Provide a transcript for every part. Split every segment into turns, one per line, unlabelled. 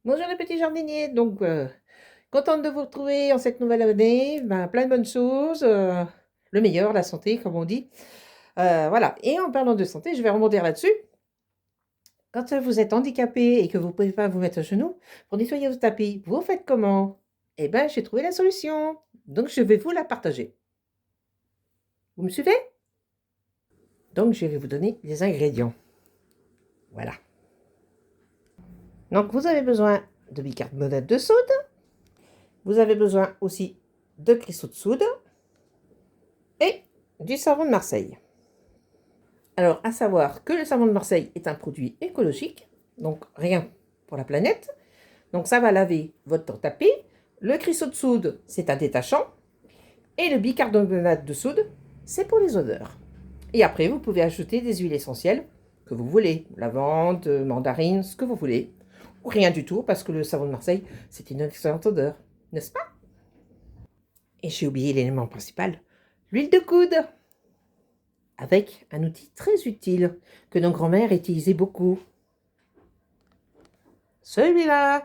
Bonjour les petits jardiniers, contente de vous retrouver en cette nouvelle année, plein de bonnes choses, le meilleur, la santé comme on dit. Voilà, et en parlant de santé, je vais rebondir là-dessus. Quand vous êtes handicapé et que vous ne pouvez pas vous mettre à genoux, pour nettoyer vos tapis, vous faites comment? Eh bien, j'ai trouvé la solution, donc je vais vous la partager. Vous me suivez? Donc je vais vous donner les ingrédients. Voilà. Donc vous avez besoin de bicarbonate de soude, vous avez besoin aussi de cristaux de soude, et du savon de Marseille. Alors, à savoir que le savon de Marseille est un produit écologique, donc rien pour la planète. Donc, ça va laver votre tapis. Le cristaux de soude, c'est un détachant. Et le bicarbonate de soude, c'est pour les odeurs. Et après, vous pouvez ajouter des huiles essentielles que vous voulez. Lavande, mandarine, ce que vous voulez. Ou rien du tout, parce que le savon de Marseille, c'est une excellente odeur, n'est-ce pas? Et j'ai oublié l'élément principal, l'huile de coude, avec un outil très utile que nos grands-mères utilisaient beaucoup. Celui-là,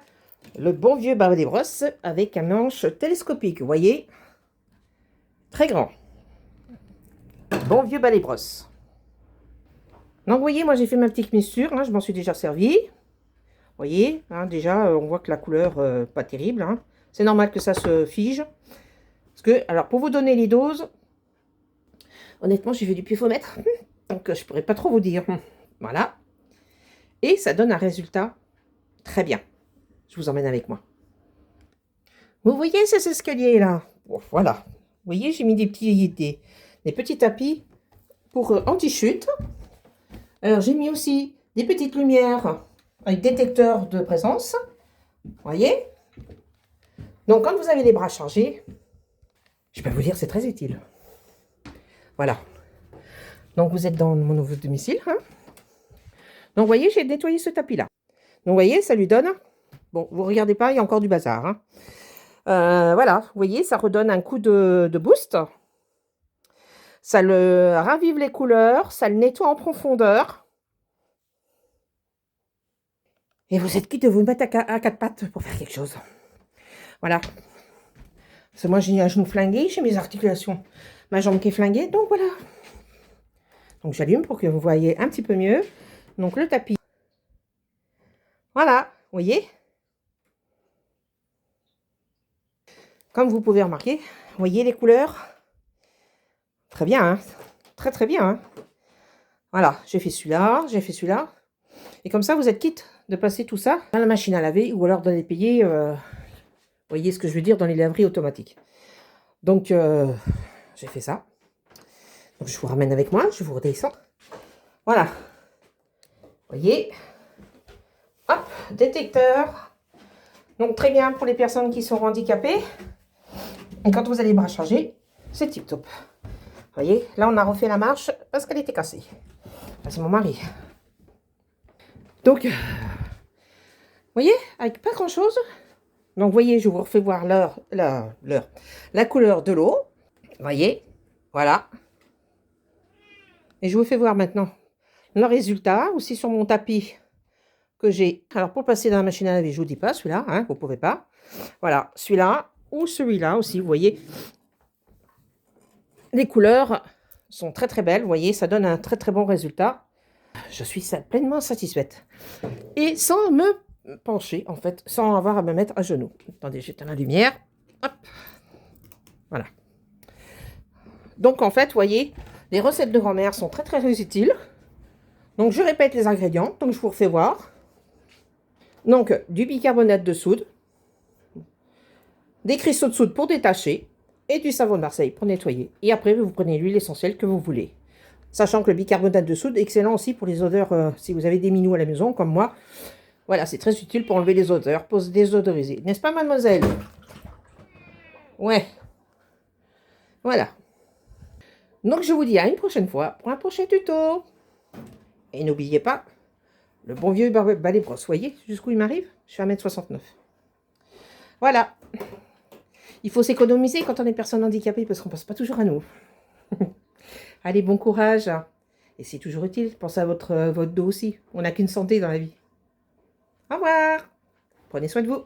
le bon vieux balai des brosses avec un manche télescopique, vous voyez, très grand. Bon vieux balai brosse. Donc, vous voyez, moi j'ai fait ma petite mixture, hein, je m'en suis déjà servi. Vous voyez, hein, déjà, on voit que la couleur, pas terrible. Hein. C'est normal que ça se fige. Parce que, alors, pour vous donner les doses, honnêtement, j'ai fait du pifomètre, donc je pourrais pas trop vous dire. Voilà. Et ça donne un résultat très bien. Je vous emmène avec moi. Vous voyez ces escaliers-là? Bon, voilà. Vous voyez, j'ai mis des petits tapis pour anti-chute. Alors, j'ai mis aussi des petites lumières avec détecteur de présence. Vous voyez? Donc, quand vous avez les bras chargés, je peux vous dire, c'est très utile. Voilà. Donc, vous êtes dans mon nouveau domicile. Hein. Donc, vous voyez, j'ai nettoyé ce tapis-là. Donc, vous voyez, ça lui donne... Bon, vous regardez pas, il y a encore du bazar. Hein. Voilà, vous voyez, ça redonne un coup de boost. Ça le ravive les couleurs, ça le nettoie en profondeur. Et vous êtes quitte de vous mettre à quatre pattes pour faire quelque chose. Voilà. Parce que moi, j'ai un genou flingué, j'ai mes articulations, ma jambe qui est flinguée, donc voilà. Donc j'allume pour que vous voyez un petit peu mieux. Donc le tapis. Voilà, vous voyez. Comme vous pouvez remarquer, vous voyez les couleurs. Très bien, hein. Très très bien. Hein. Voilà, j'ai fait celui-là, j'ai fait celui-là. Et comme ça, vous êtes quitte de passer tout ça dans la machine à laver ou alors d'aller payer, vous voyez ce que je veux dire, dans les laveries automatiques. Donc, j'ai fait ça. Donc, je vous ramène avec moi, je vous redescends. Voilà. Vous voyez. Hop, détecteur. Donc, très bien pour les personnes qui sont handicapées. Et quand vous allez les bras chargés, c'est tip top. Vous voyez, là, on a refait la marche parce qu'elle était cassée. C'est mon mari. Donc, vous voyez, avec pas grand-chose. Donc, vous voyez, je vous refais voir la couleur de l'eau. Vous voyez, voilà. Et je vous fais voir maintenant le résultat, aussi sur mon tapis que j'ai. Alors, pour passer dans la machine à laver, je ne vous dis pas, celui-là, hein, vous ne pouvez pas. Voilà, celui-là ou celui-là aussi, vous voyez. Les couleurs sont très très belles, vous voyez, ça donne un très très bon résultat. Je suis pleinement satisfaite. Et sans me pencher, en fait, sans avoir à me mettre à genoux. Attendez, j'éteins la lumière. Hop. Voilà. Donc, en fait, vous voyez, les recettes de grand-mère sont très très utiles. Donc, je répète les ingrédients, donc je vous refais voir. Donc, du bicarbonate de soude, des cristaux de soude pour détacher et du savon de Marseille pour nettoyer. Et après, vous prenez l'huile essentielle que vous voulez. Sachant que le bicarbonate de soude est excellent aussi pour les odeurs, si vous avez des minous à la maison, comme moi. Voilà, c'est très utile pour enlever les odeurs, pour se désodoriser. N'est-ce pas, mademoiselle? Ouais. Voilà. Donc, je vous dis à une prochaine fois pour un prochain tuto. Et n'oubliez pas, le bon vieux balai brosse. Vous voyez jusqu'où il m'arrive? Je suis à 1m69. Voilà. Il faut s'économiser quand on est personne handicapée parce qu'on ne pense pas toujours à nous. Allez, bon courage. Et c'est toujours utile, pensez à votre dos aussi. On n'a qu'une santé dans la vie. Au revoir. Prenez soin de vous.